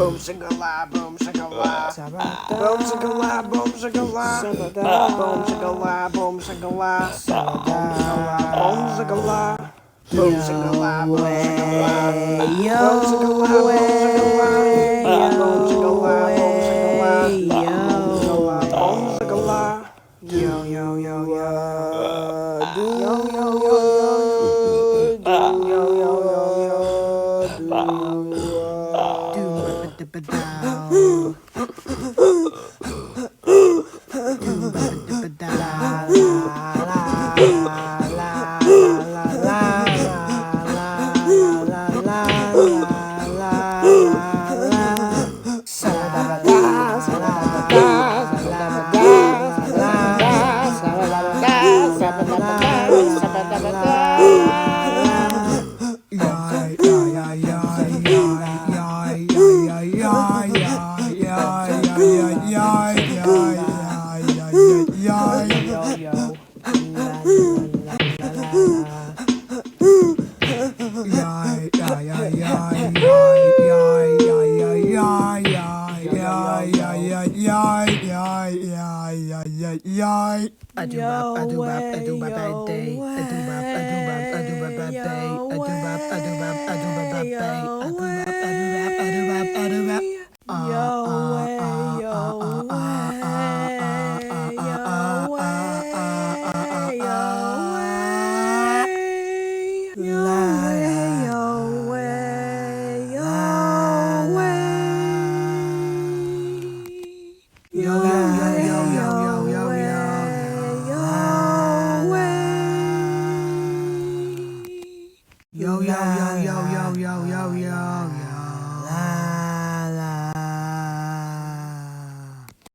Boom shakala, boom shakala, boom shakala, boom shakala, boom shakala, boom shakala, boom shakala, boom shakala, boom shakala, yo yo yo yo, do yo yo yo yo, do yo yo yo yo, do